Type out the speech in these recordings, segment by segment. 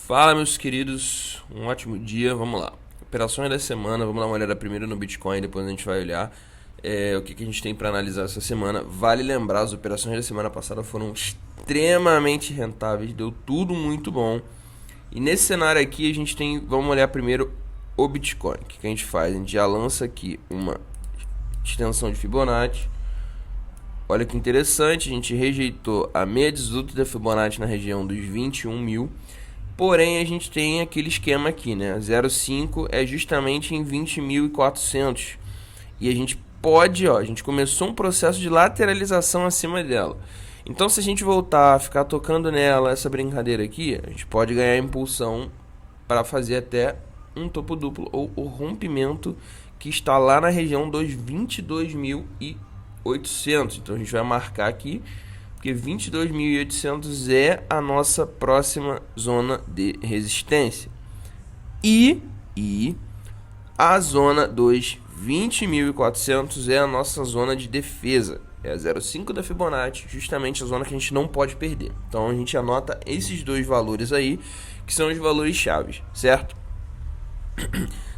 Fala, meus queridos, um ótimo dia, vamos lá. Operações da semana, vamos dar uma olhada primeiro no Bitcoin, depois a gente vai olhar o que a gente tem para analisar essa semana. Vale lembrar, as operações da semana passada foram extremamente rentáveis, deu tudo muito bom. E nesse cenário aqui a gente tem, vamos olhar primeiro o Bitcoin. O que a gente faz? A gente já lança aqui uma extensão de Fibonacci. Olha que interessante, a gente rejeitou a meia absoluta da Fibonacci na região dos 21 mil. Porém, a gente tem aquele esquema aqui, né? 0,5 é justamente em 20.400. E a gente pode, a gente começou um processo de lateralização acima dela. Então, se a gente voltar a ficar tocando nela, essa brincadeira aqui, a gente pode ganhar impulsão para fazer até um topo duplo ou o rompimento que está lá na região dos 22.800. Então, a gente vai marcar aqui, porque 22.800 é a nossa próxima zona de resistência. E a zona dos 20.400 é a nossa zona de defesa. É a 0,5 da Fibonacci, justamente a zona que a gente não pode perder. Então a gente anota esses dois valores aí, que são os valores chaves, certo?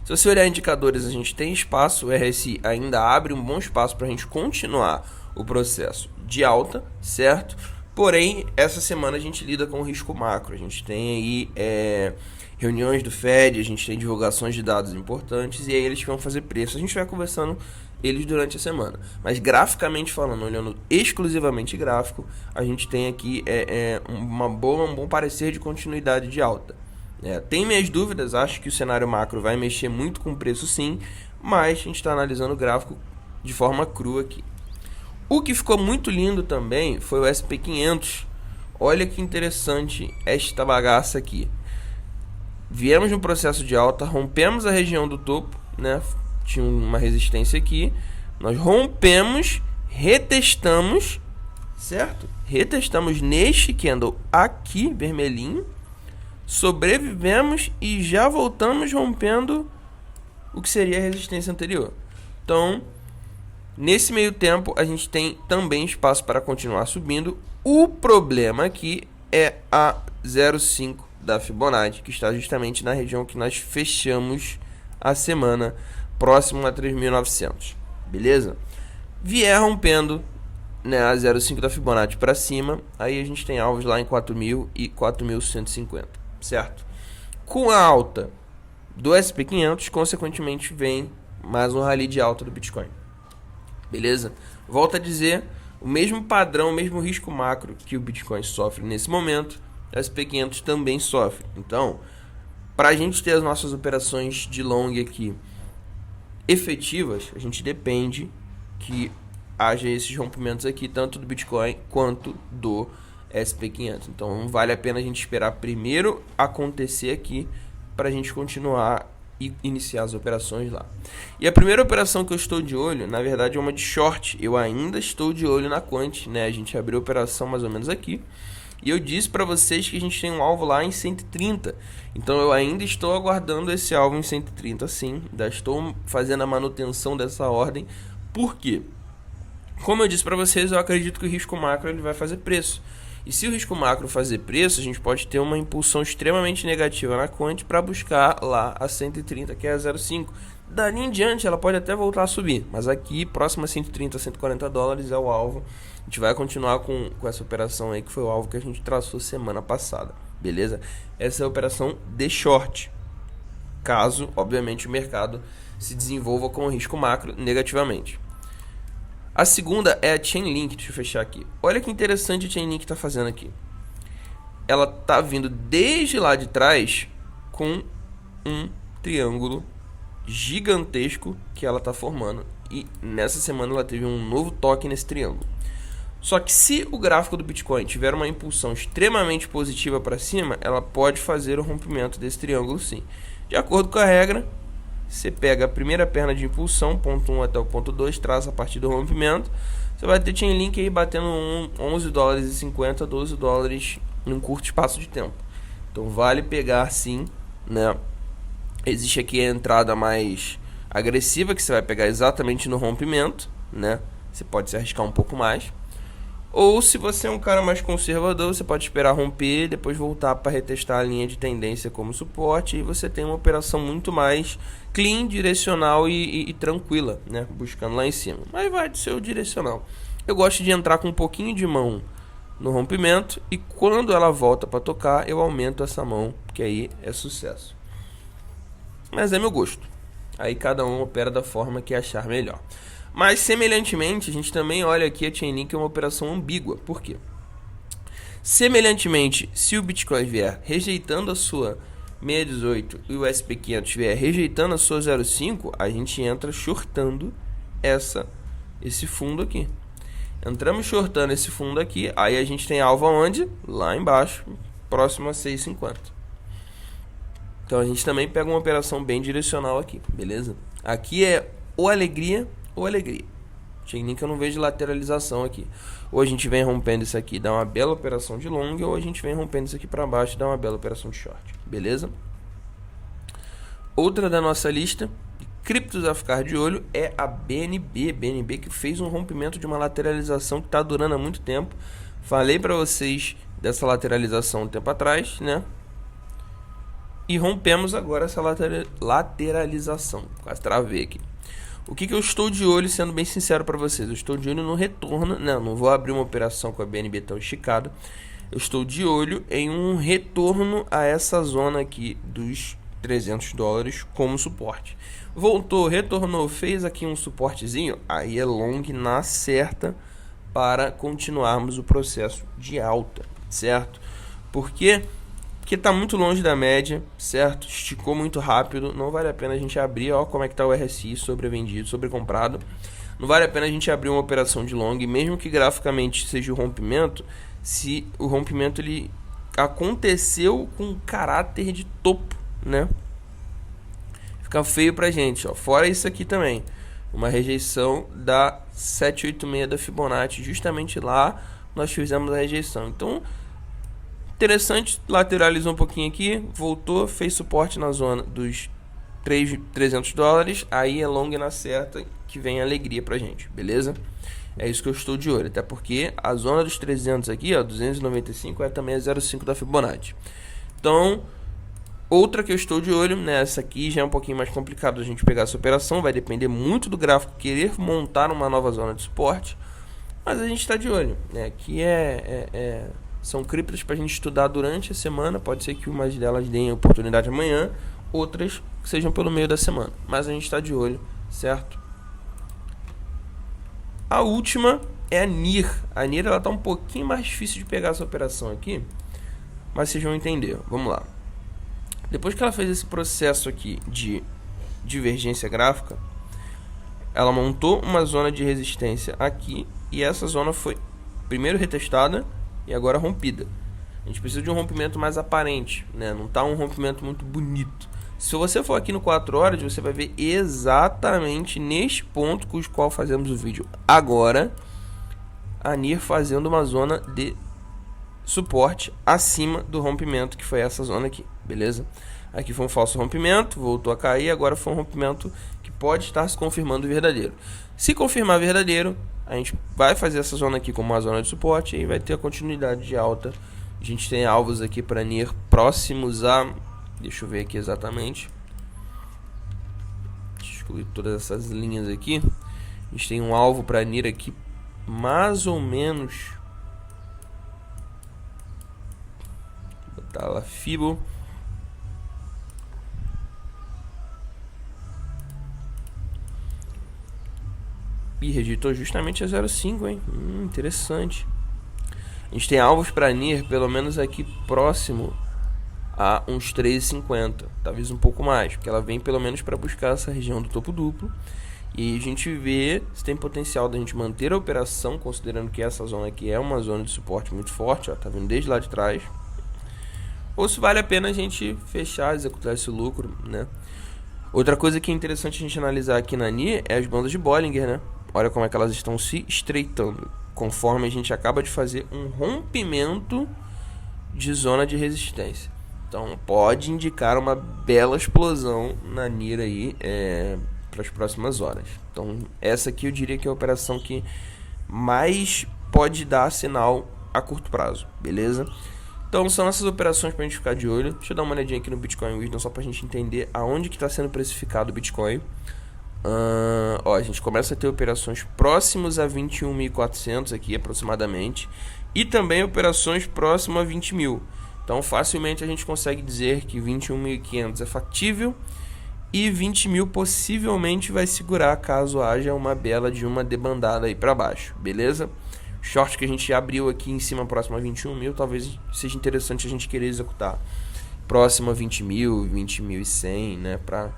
Se você olhar indicadores, a gente tem espaço, o RSI ainda abre um bom espaço para a gente continuar o processo de alta, certo? Porém, essa semana a gente lida com o risco macro. A gente tem aí reuniões do Fed, a gente tem divulgações de dados importantes e aí eles vão fazer preço. A gente vai conversando eles durante a semana. Mas graficamente falando, olhando exclusivamente gráfico, a gente tem aqui um bom parecer de continuidade de alta. Tem minhas dúvidas, acho que o cenário macro vai mexer muito com o preço sim, mas a gente está analisando o gráfico de forma crua aqui. O que ficou muito lindo também foi o SP500. Olha que interessante esta bagaça aqui. Viemos num processo de alta, rompemos a região do topo, né? Tinha uma resistência aqui. Nós rompemos, retestamos, certo? Retestamos neste candle aqui, vermelhinho. Sobrevivemos e já voltamos rompendo o que seria a resistência anterior. Então, nesse meio tempo, a gente tem também espaço para continuar subindo. O problema aqui é a 0,5 da Fibonacci, que está justamente na região que nós fechamos a semana, próximo a 3.900. Beleza? Vier rompendo, né, a 0,5 da Fibonacci para cima, aí a gente tem alvos lá em 4.000 e 4.150, certo? Com a alta do SP500, consequentemente, vem mais um rally de alta do Bitcoin. Beleza? Volto a dizer, o mesmo padrão, o mesmo risco macro que o Bitcoin sofre nesse momento, o SP500 também sofre. Então, para a gente ter as nossas operações de long aqui efetivas, a gente depende que haja esses rompimentos aqui, tanto do Bitcoin quanto do SP500. Então, vale a pena a gente esperar primeiro acontecer aqui para a gente continuar e iniciar as operações lá. E a primeira operação que eu estou de olho, na verdade, é uma de short. Eu ainda estou de olho na Quant, né? A gente abriu a operação mais ou menos aqui. E eu disse para vocês que a gente tem um alvo lá em 130. Então eu ainda estou aguardando esse alvo em 130, sim. Ainda estou fazendo a manutenção dessa ordem. Por quê? Como eu disse para vocês, eu acredito que o risco macro ele vai fazer preço. E se o risco macro fazer preço, a gente pode ter uma impulsão extremamente negativa na Quant para buscar lá a 130, que é a 0,5. Dali em diante ela pode até voltar a subir, mas aqui próximo a 130, 140 dólares é o alvo. A gente vai continuar com essa operação aí, que foi o alvo que a gente traçou semana passada, beleza? Essa é a operação de short, caso, obviamente, o mercado se desenvolva com o risco macro negativamente. A segunda é a Chainlink, deixa eu fechar aqui. Olha que interessante a Chainlink está fazendo aqui. Ela está vindo desde lá de trás com um triângulo gigantesco que ela está formando. E nessa semana ela teve um novo toque nesse triângulo. Só que se o gráfico do Bitcoin tiver uma impulsão extremamente positiva para cima, ela pode fazer o rompimento desse triângulo sim. De acordo com a regra, você pega a primeira perna de impulsão, ponto 1 até o ponto 2, traça a partir do rompimento. Você vai ter Chainlink aí batendo 11 dólares e 50, 12 dólares em um curto espaço de tempo. Então vale pegar sim, né? Existe aqui a entrada mais agressiva, que você vai pegar exatamente no rompimento, né? Você pode se arriscar um pouco mais. Ou se você é um cara mais conservador, você pode esperar romper, depois voltar para retestar a linha de tendência como suporte, e você tem uma operação muito mais clean, direcional e tranquila, né? Buscando lá em cima. Mas vai do seu direcional. Eu gosto de entrar com um pouquinho de mão no rompimento, e quando ela volta para tocar, eu aumento essa mão, que aí é sucesso. Mas é meu gosto. Aí cada um opera da forma que achar melhor. Mas, semelhantemente, a gente também olha aqui a Chainlink, é uma operação ambígua. Por quê? Semelhantemente, se o Bitcoin vier rejeitando a sua 618 e o SP500 vier rejeitando a sua 0,5, a gente entra shortando esse fundo aqui. Entramos shortando esse fundo aqui, aí a gente tem alvo aonde? Lá embaixo, próximo a 6,50. Então a gente também pega uma operação bem direcional aqui, beleza? Aqui é ou alegria ou alegria. Chainlink eu não vejo lateralização aqui. Ou a gente vem rompendo isso aqui e dá uma bela operação de long, ou a gente vem rompendo isso aqui para baixo e dá uma bela operação de short, beleza? Outra da nossa lista de criptos a ficar de olho é a BNB. BNB que fez um rompimento de uma lateralização que está durando há muito tempo. Falei para vocês dessa lateralização um tempo atrás, né? E rompemos agora essa lateralização. Quase travei aqui. O que eu estou de olho, sendo bem sincero para vocês? Eu estou de olho no retorno. Não vou abrir uma operação com a BNB tão esticada. Eu estou de olho em um retorno a essa zona aqui dos $300 como suporte. Voltou, retornou, fez aqui um suportezinho. Aí é long na certa para continuarmos o processo de alta, certo? Porque está muito longe da média, certo? Esticou muito rápido, não vale a pena a gente abrir, ó como é que está o RSI sobrevendido, sobrecomprado. Não vale a pena a gente abrir uma operação de long, mesmo que graficamente seja o rompimento, se o rompimento ele aconteceu com caráter de topo, né? Fica feio pra gente, ó. Fora isso aqui também, uma rejeição da 786 da Fibonacci, justamente lá nós fizemos a rejeição. Então, interessante, lateralizou um pouquinho aqui, voltou, fez suporte na zona dos $300, aí é long na certa que vem alegria pra gente, beleza? É isso que eu estou de olho, até porque a zona dos 300 aqui, ó, 295 é também a 0,5 da Fibonacci. Então, outra que eu estou de olho, nessa aqui já é um pouquinho mais complicado a gente pegar essa operação, vai depender muito do gráfico querer montar uma nova zona de suporte, mas a gente está de olho, né? Aqui são criptos para a gente estudar durante a semana. Pode ser que umas delas deem oportunidade amanhã, outras que sejam pelo meio da semana. Mas a gente está de olho, certo? A última é a NIR. A NIR ela está um pouquinho mais difícil de pegar essa operação aqui, mas vocês vão entender. Vamos lá. Depois que ela fez esse processo aqui de divergência gráfica, ela montou uma zona de resistência aqui, e essa zona foi primeiro retestada e agora rompida. A gente precisa de um rompimento mais aparente, né? Não tá um rompimento muito bonito. Se você for aqui no 4 horas, você vai ver exatamente neste ponto com o qual fazemos o vídeo agora, a NIR fazendo uma zona de suporte acima do rompimento, que foi essa zona aqui, beleza? Aqui foi um falso rompimento, voltou a cair, agora foi um rompimento que pode estar se confirmando verdadeiro. Se confirmar verdadeiro, a gente vai fazer essa zona aqui como uma zona de suporte e vai ter a continuidade de alta. A gente tem alvos aqui para NIR próximos a... Deixa eu ver aqui exatamente. Deixa eu excluir todas essas linhas aqui. A gente tem um alvo para NIR aqui mais ou menos... Vou botar lá Fibo. E rejeitou justamente a 0,5, hein? Interessante. A gente tem alvos para NIR pelo menos aqui próximo a uns 3,50, talvez um pouco mais, porque ela vem pelo menos para buscar essa região do topo duplo. E a gente vê se tem potencial da gente manter a operação, considerando que essa zona aqui é uma zona de suporte muito forte, ó, tá vindo desde lá de trás. Ou se vale a pena a gente fechar, executar esse lucro, né? Outra coisa que é interessante a gente analisar aqui na NIR é as bandas de Bollinger, né? Olha como é que elas estão se estreitando, conforme a gente acaba de fazer um rompimento de zona de resistência. Então pode indicar uma bela explosão na NIR aí para as próximas horas. Então essa aqui eu diria que é a operação que mais pode dar sinal a curto prazo, beleza? Então são essas operações para a gente ficar de olho. Deixa eu dar uma olhadinha aqui no Bitcoin Wisdom só para a gente entender aonde que está sendo precificado o Bitcoin. A gente começa a ter operações próximas a 21.400 aqui aproximadamente, e também operações próximas a 20 mil. Então facilmente a gente consegue dizer que 21.500 é factível e 20 mil possivelmente vai segurar caso haja uma bela de uma debandada aí para baixo, beleza? Short que a gente abriu aqui em cima próximo a 21 mil, talvez seja interessante a gente querer executar próximo a 20 mil, 20.100, né, para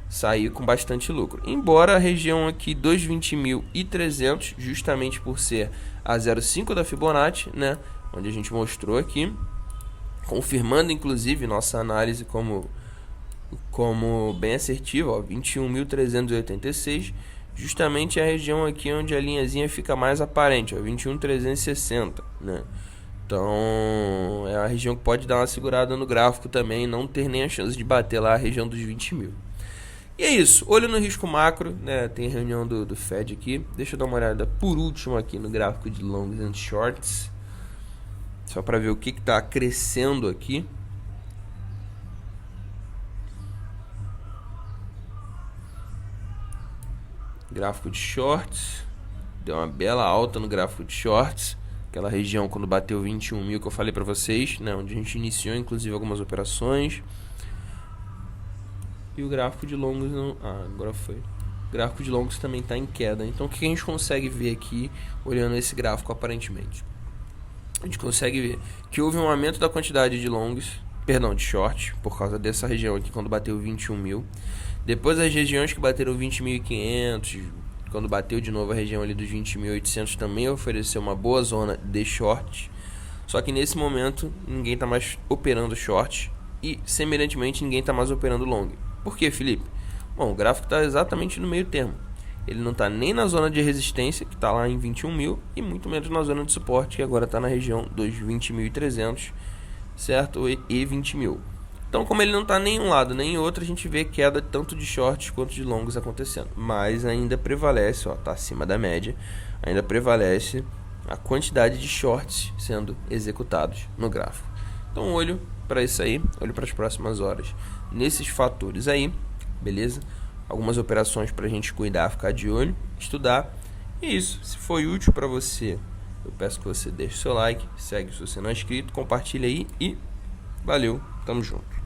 sair com bastante lucro. Embora a região aqui dos 20.300, justamente por ser a 0,5 da Fibonacci, né, onde a gente mostrou aqui, confirmando inclusive nossa análise como bem assertiva, 21.386, justamente a região aqui onde a linhazinha fica mais aparente, 21.360, né? Então é a região que pode dar uma segurada no gráfico também, não ter nem a chance de bater lá a região dos 20 mil. E é isso, olho no risco macro, né? Tem reunião do Fed aqui. Deixa eu dar uma olhada por último aqui no gráfico de longs and shorts, só para ver o que está crescendo aqui. Gráfico de shorts, deu uma bela alta no gráfico de shorts, aquela região quando bateu 21 mil que eu falei para vocês, né, onde a gente iniciou inclusive algumas operações. E o gráfico de longos não, agora foi. O gráfico de longos também está em queda. Então o que a gente consegue ver aqui olhando esse gráfico aparentemente? A gente consegue ver que houve um aumento da quantidade de longos, de short, por causa dessa região aqui quando bateu 21 mil. Depois as regiões que bateram 20.500, quando bateu de novo a região ali dos 20.800, também ofereceu uma boa zona de short. Só que nesse momento ninguém está mais operando short e semelhantemente ninguém está mais operando long. Por que, Felipe? Bom, o gráfico está exatamente no meio termo. Ele não está nem na zona de resistência, que está lá em 21 mil, e muito menos na zona de suporte, que agora está na região dos 20.300, certo? E 20 mil. Então, como ele não está nem em um lado nem em outro, a gente vê queda tanto de shorts quanto de longos acontecendo. Mas ainda prevalece, está acima da média, ainda prevalece a quantidade de shorts sendo executados no gráfico. Então, olho para isso aí, olho para as próximas horas nesses fatores aí, beleza? Algumas operações para a gente cuidar, ficar de olho, estudar. E isso, se foi útil para você, eu peço que você deixe seu like, segue se você não é inscrito, compartilha aí e valeu, tamo junto.